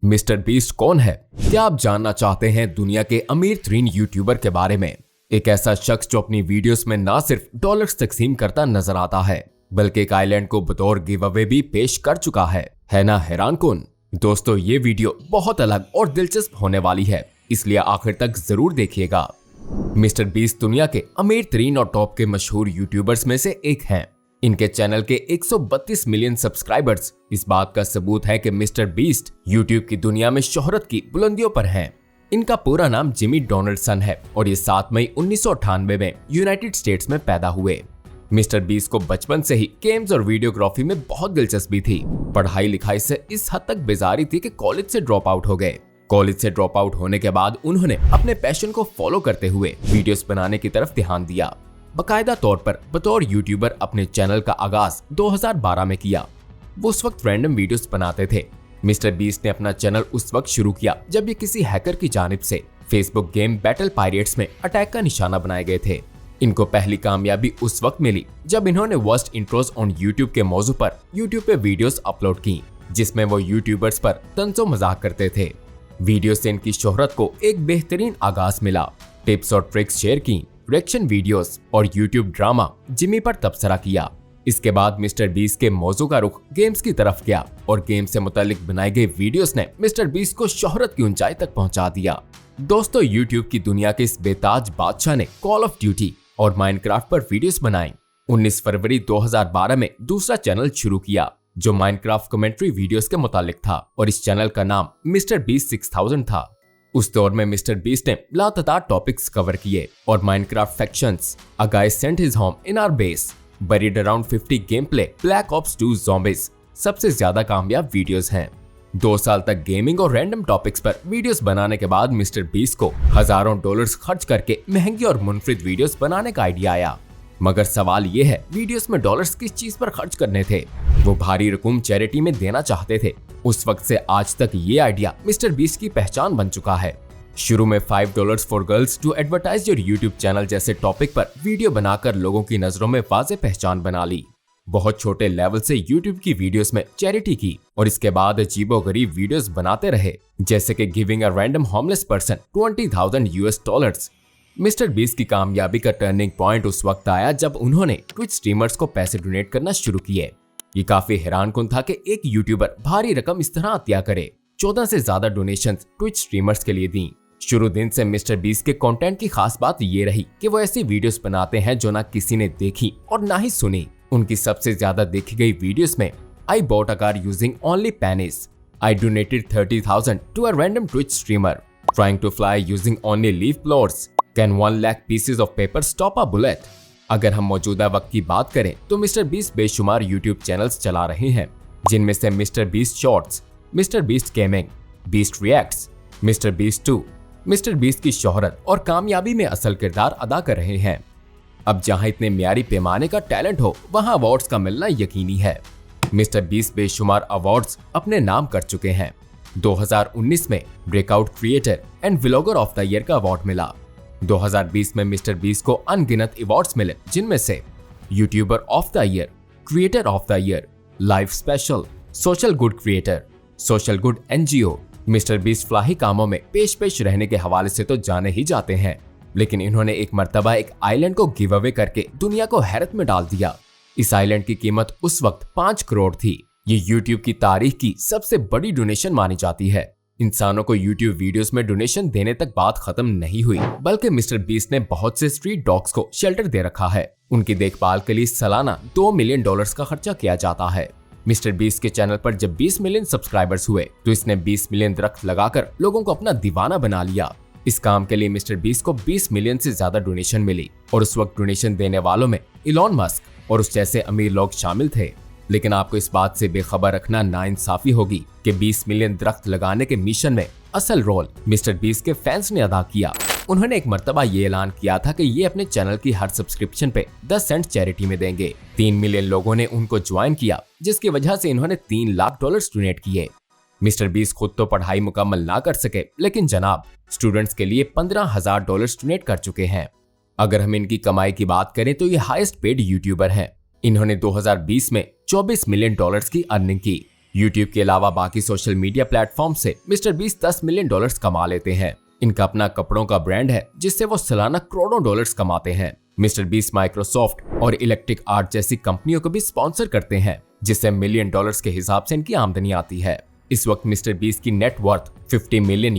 Mister beast कौन है? क्या आप जानना चाहते हैं दुनिया के अमीर तरीन यूट्यूबर के बारे में? एक ऐसा शख्स जो अपनी वीडियोस में ना सिर्फ डॉलर्स तकसीम करता नजर आता है बल्कि एक आइलैंड को बतौर गिव अवे भी पेश कर चुका है ना हैरान कुन? दोस्तों, ये वीडियो बहुत अलग और दिलचस्प होने वाली है, इसलिए आखिर तक जरूर देखिएगा। मिस्टर बीस्ट दुनिया के अमीर तरीन और टॉप के मशहूर यूट्यूबर्स में से एक हैं। इनके चैनल के 132 मिलियन सब्सक्राइबर्स इस बात का सबूत है कि मिस्टर बीस्ट यूट्यूब की दुनिया में शोहरत की बुलंदियों पर हैं। इनका पूरा नाम जिमी डोनाल्डसन है और ये 7 मई 1998 में यूनाइटेड स्टेट्स में पैदा हुए। मिस्टर बीस्ट को बचपन से ही गेम्स और वीडियोग्राफी में बहुत दिलचस्पी थी। पढ़ाई लिखाई से इस हद तक बेजारी थी कि कॉलेज से ड्रॉप आउट हो गए। कॉलेज से ड्रॉप आउट होने के बाद उन्होंने अपने पैशन को फॉलो करते हुए वीडियोस बनाने की तरफ ध्यान दिया। बाकायदा तौर पर बतौर यूट्यूबर अपने चैनल का आगाज 2012 में किया। वो उस वक्त रैंडम वीडियोस बनाते थे। मिस्टर बीस्ट ने अपना चैनल उस वक्त शुरू किया जब ये किसी हैकर की जानिब से फेसबुक गेम बैटल पायरेट्स में अटैक का निशाना बनाए गए थे। इनको पहली कामयाबी उस वक्त मिली जब इन्होंने वर्स्ट इंट्रोज ऑन यूट्यूब के मौजू पर यूट्यूब पे वीडियोस अपलोड की, जिसमें वो यूट्यूबर्स पर तंजो मजाक करते थे। वीडियो से इनकी शोहरत को एक बेहतरीन आगाज मिला। टिप्स और ट्रिक्स शेयर की, रिएक्शन वीडियोस और यूट्यूब ड्रामा जिमी पर तबसरा किया। इसके बाद मिस्टर बीस्ट के मौजू का रुख गेम्स की तरफ गया और गेम से मुतालिक बनाई गई वीडियोस ने मिस्टर बीस्ट को शोहरत की ऊंचाई तक पहुंचा दिया। दोस्तों, यूट्यूब की दुनिया के इस बेताज बादशाह ने कॉल ऑफ ड्यूटी और माइनक्राफ्ट पर वीडियोस बनाई। 19 फरवरी 2012 में दूसरा चैनल शुरू किया जो माइनक्राफ्ट कमेंट्री वीडियोस के मुतालिक था और इस चैनल का नाम मिस्टर बीस्ट 6000 था। उस दौर में मिस्टर बीस्ट ने लातादार टॉपिक्स कवर किए और Minecraft factions, a guy sent his home in our base, buried around 50 game play, black ops 2 zombies सबसे ज्यादा कामयाब वीडियोस हैं। 2 साल तक गेमिंग और रैंडम टॉपिक्स पर वीडियोस बनाने के बाद मिस्टर बीस्ट को हजारों डॉलर्स खर्च करके महंगी और मुनफरिद वीडियोस बनाने का आइडिया आया। मगर सवाल ये है, वीडियोस में डॉलर्स किस चीज पर खर्च करने थे? वो भारी रकम चैरिटी में देना चाहते थे। उस वक्त से आज तक ये आइडिया मिस्टर बीस्ट की पहचान बन चुका है। शुरू में $5 for girls to advertise your YouTube channel जैसे टॉपिक पर वीडियो बनाकर लोगों की नजरों में वाज़ेह पहचान बना ली। बहुत छोटे लेवल से यूट्यूब की वीडियोस में चैरिटी की और इसके बाद अजीबोगरीब वीडियोस बनाते रहे, जैसे कि giving a random homeless person $20,000। Mister Beast की कामयाबी का टर्निंग पॉइंट उस वक्त आया जब उन्होंने ट्विच स्ट्रीमर्स को पैसे डोनेट करना शुरू किए। ये काफी हैरानकुन था कि एक यूट्यूबर भारी रकम इस तरह अतिया करे। 14 से ज्यादा डोनेशंस ट्विच स्ट्रीमर्स के लिए दी। शुरू दिन से मिस्टर बीस्ट के कंटेंट की खास बात ये रही कि वो ऐसी वीडियोस बनाते हैं जो ना किसी ने देखी और ना ही सुनी। उनकी सबसे ज्यादा देखी गई वीडियोस में I bought a car using only pennies, I donated 30,000 to a random Twitch streamer, trying to fly using only leaf blowers, can 1 lakh pieces of paper stop a bullet. अगर हम मौजूदा वक्त की बात करें तो मिस्टर बीस्ट बेशुमार यूट्यूब चैनल्स चला रहे हैं, जिनमें से mister Beast shorts, mister Beast gaming, Beast reacts, mister Beast 2 mister Beast की शोहरत और कामयाबी में असल किरदार अदा कर रहे हैं। अब जहां इतने म्यारी पैमाने का टैलेंट हो वहां अवार्ड्स का मिलना यकीनी है। मिस्टर बीस्ट बेशुमार अवार्ड्स अपने नाम कर चुके हैं। 2019 में breakout creator and vlogger of the year का अवार्ड मिला। 2020 में मिस्टर बीस्ट को अनगिनत अवार्ड्स मिले, जिनमें से YouTuber of the year, creator of the year, life special, social good creator, social good NGO। Mister Beast फलाही कामों में पेश रहने के हवाले से तो जाने ही जाते हैं, लेकिन इन्होंने एक मर्तबा एक आइलैंड को गिव अवे करके दुनिया को हैरत में डाल दिया। इस आइलैंड की कीमत उस वक्त 5 करोड़ थी। ये यूट्यूब की तारीख की सबसे बड़ी डोनेशन मानी जाती है। इंसानों को यूट्यूब वीडियोस में डोनेशन देने तक बात खत्म नहीं हुई, बल्कि मिस्टर बीस्ट ने बहुत से स्ट्रीट डॉग्स को शेल्टर दे रखा है। उनकी देखभाल के लिए सालाना $2 मिलियन का खर्चा किया जाता है। मिस्टर बीस्ट के चैनल पर जब 20 मिलियन सब्सक्राइबर्स हुए तो इसने 20 मिलियन दरख्त लगाकर लोगों को अपना दीवाना बना लिया। इस काम के लिए मिस्टर बीस्ट को 20 मिलियन से ज्यादा डोनेशन मिली और उस वक्त डोनेशन देने वालों में इलॉन मस्क और उस जैसे अमीर लोग शामिल थे। लेकिन आपको इस बात से बेखबर रखना नाइंसाफी होगी कि 20 मिलियन दरख्त लगाने के मिशन में असल रोल मिस्टर बीस्ट के फैंस ने अदा किया। उन्होंने एक मर्तबा ये ऐलान किया था कि ये अपने चैनल की हर सब्सक्रिप्शन पे 10 सेंट चैरिटी में देंगे। 3 मिलियन लोगों ने उनको ज्वाइन किया, जिसकी वजह से इन्होंने $3 लाख डोनेट किए। मिस्टर बीस्ट खुद तो पढ़ाई मुकम्मल ना कर सके, लेकिन जनाब स्टूडेंट्स के लिए $15,000 डोनेट कर चुके हैं। अगर हम इनकी कमाई की बात करें तो ये हाईएस्ट पेड यूट्यूबर हैं। इन्होंने 2020 में $24 मिलियन की अर्निंग की। यूट्यूब के अलावा बाकी सोशल मीडिया प्लेटफॉर्म से मिस्टर बीस्ट $10 मिलियन कमा लेते हैं। इनका अपना कपड़ों का ब्रांड है जिससे वो सालाना करोड़ों डॉलर्स कमाते हैं। मिस्टर बीस्ट माइक्रोसॉफ्ट और इलेक्ट्रिक आर्ट जैसी कंपनियों को भी स्पॉन्सर करते हैं, जिससे मिलियन डॉलर्स के हिसाब से इनकी आमदनी आती है। इस वक्त मिस्टर बीस्ट की नेट वर्थ $50 मिलियन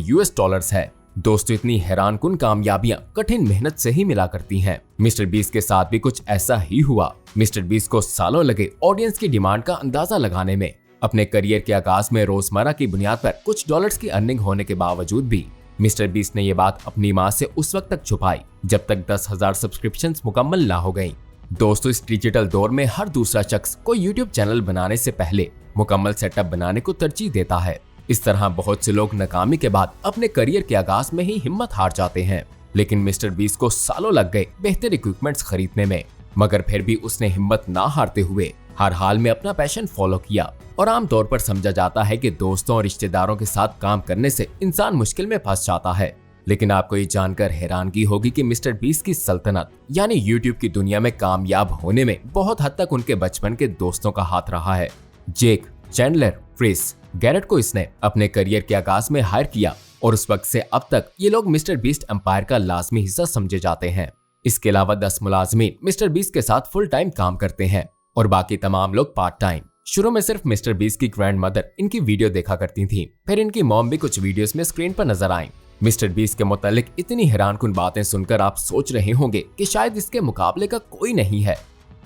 है। दोस्तों, इतनी हैरानकुन कामयाबियां कठिन मेहनत से ही मिला करती हैं। मिस्टर बीस्ट के साथ भी कुछ ऐसा ही हुआ। मिस्टर बीस्ट को सालों लगे ऑडियंस की डिमांड का अंदाजा लगाने में। अपने करियर के आगाज में रोजमर्रा की बुनियाद पर कुछ डॉलर्स की अर्निंग होने के बावजूद भी मिस्टर बीस्ट ने ये बात अपनी मां से उस वक्त तक छुपाई जब तक 10,000 सब्सक्रिप्शंस मुकम्मल ना हो गईं। दोस्तों, इस डिजिटल दौर में हर दूसरा शख्स कोई यूट्यूब चैनल बनाने से पहले मुकम्मल सेटअप बनाने को तरजीह देता है। इस तरह बहुत से लोग नाकामी के बाद अपने करियर के आगाज में ही हिम्मत हार जाते हैं, लेकिन मिस्टर बीस्ट को सालों लग गए बेहतर इक्विपमेंट्स खरीदने में, मगर फिर भी उसने हिम्मत ना हारते हुए हर हाल में अपना पैशन फॉलो किया। और आमतौर पर समझा जाता है कि दोस्तों और रिश्तेदारों के साथ काम करने से इंसान मुश्किल में फंस जाता है, लेकिन आपको ये जानकर हैरानगी होगी कि मिस्टर बीस्ट की सल्तनत यानी यूट्यूब की दुनिया में कामयाब होने में बहुत हद तक उनके बचपन के दोस्तों का हाथ रहा है। जेक, चैंडलर, फ्रिस, गैरेट को इसने अपने करियर के आगाज में हायर किया और उस वक्त से अब तक ये लोग मिस्टर बीस्ट एम्पायर का लाजमी हिस्सा समझे जाते हैं। इसके अलावा 10 मुलाजमीन मिस्टर बीस्ट के साथ फुल टाइम काम करते हैं और बाकी तमाम लोग पार्ट टाइम। शुरू में सिर्फ मिस्टर बीस्ट की ग्रैंड मदर इनकी वीडियो देखा करती थी, फिर इनकी मॉम भी कुछ वीडियोस में स्क्रीन पर नजर आई। मिस्टर बीस्ट के मुतालिक इतनी हैरानकुन बातें सुनकर आप सोच रहे होंगे कि शायद इसके मुकाबले का कोई नहीं है।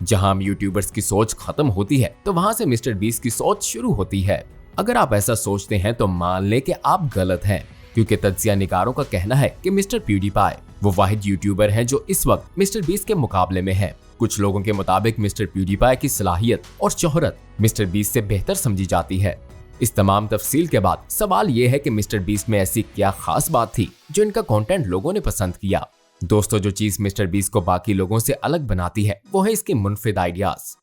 जहां हम यूट्यूबर्स की सोच खत्म होती है तो वहां से मिस्टर बीस्ट की सोच शुरू होती है। अगर आप ऐसा सोचते हैं तो मान लें कि आप गलत हैं, क्योंकि तज्जिया निगारों का कहना है कि मिस्टर प्यूडीपाई वो वाहिद यूट्यूबर हैं जो इस वक्त मिस्टर बीस्ट के मुकाबले में है। कुछ लोगों के मुताबिक मिस्टर प्यूडीपाई की सलाहियत और शोहरत मिस्टर बीस्ट से बेहतर समझी जाती है। इस तमाम तफसील के बाद सवाल ये है कि मिस्टर बीस्ट में ऐसी क्या खास बात थी जो इनका कंटेंट लोगों ने पसंद किया। दोस्तों, जो चीज मिस्टर बीस्ट को बाकी लोगों से अलग बनाती है वो है इसके मुनफिद आइडियाज।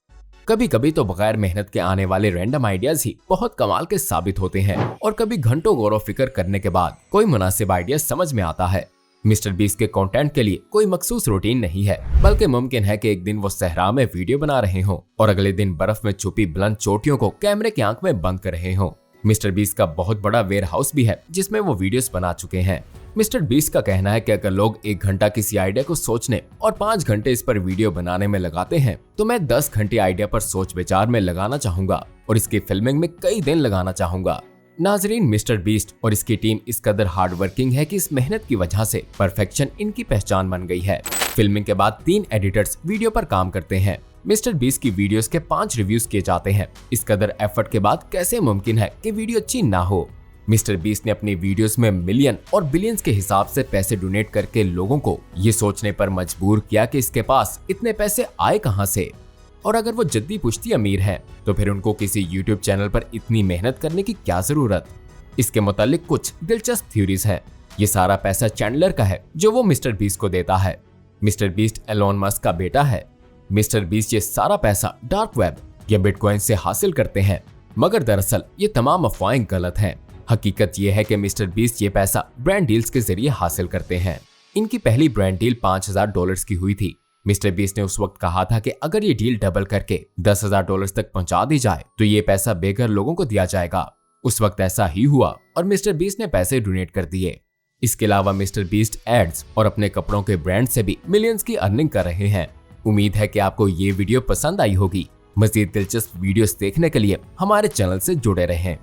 कभी कभी तो बगैर मेहनत के आने वाले रैंडम आइडियाज ही बहुत कमाल के साबित होते हैं और कभी घंटों गौर फिक्र करने के बाद कोई मुनासिब आइडिया समझ में आता है। मिस्टर बीस्ट के कंटेंट के लिए कोई मखसूस रूटीन नहीं है, बल्कि मुमकिन है कि एक दिन वो सहरा में वीडियो बना रहे हों और अगले दिन बर्फ में छुपी बुलंद चोटियों को कैमरे की आंख में बंद कर रहे हों। मिस्टर बीस्ट का बहुत बड़ा वेयर हाउस भी है जिसमें वो वीडियोस बना चुके हैं। मिस्टर बीस्ट का कहना है कि अगर लोग 1 घंटा किसी आइडिया को सोचने और 5 घंटे इस पर वीडियो बनाने में लगाते हैं तो मैं 10 घंटे आइडिया पर सोच विचार में लगाना चाहूंगा और इसकी फिल्मिंग में कई दिन लगाना चाहूंगा। नाजरीन, मिस्टर बीस्ट और इसकी टीम इस कदर हार्ड वर्किंग है कि इस मेहनत की वजह से परफेक्शन इनकी पहचान बन गई है। फिल्मिंग के बाद 3 एडिटर्स वीडियो पर काम करते हैं। मिस्टर बीस्ट की वीडियोस के 5 रिव्यूज किए जाते हैं। इस कदर एफर्ट के बाद कैसे मुमकिन है कि वीडियो अच्छी ना हो। मिस्टर बीस्ट ने अपनी वीडियोस में मिलियन और बिलियंस के हिसाब से पैसे डोनेट करके लोगों को ये सोचने पर मजबूर किया कि इसके पास इतने पैसे आए कहां से, और अगर वो जद्दी पुश्ती अमीर हैं तो फिर उनको किसी यूट्यूब चैनल पर इतनी मेहनत करने की क्या जरूरत। इसके मुतालिक कुछ दिलचस्प थ्योरीज हैं। ये सारा पैसा चैंडलर का है जो वो मिस्टर बीस्ट को देता है। मिस्टर बीस्ट एलोन मस्क का बेटा है। मिस्टर बीस्ट ये सारा पैसा डार्क वेब या बिटकॉइन से हासिल करते हैं, मगर दरअसल ये तमाम अफवाहें गलत हैं। हकीकत ये है कि मिस्टर बीस्ट ये पैसा ब्रांड डील्स के जरिए हासिल करते हैं। इनकी पहली ब्रांड डील $5,000 की हुई थी। मिस्टर बीस्ट ने उस वक्त कहा था कि अगर ये डील डबल करके $10,000 तक पहुंचा दी जाए तो ये पैसा बेघर लोगों को दिया जाएगा। उस वक्त ऐसा ही हुआ और मिस्टर बीस्ट ने पैसे डोनेट कर दिए। इसके अलावा मिस्टर बीस्ट एड्स और अपने कपड़ों के ब्रांड से भी मिलियंस की अर्निंग कर रहे हैं। उम्मीद है कि आपको ये वीडियो पसंद आई होगी। मजीद दिलचस्प वीडियोस देखने के लिए हमारे चैनल से जुड़े रहें।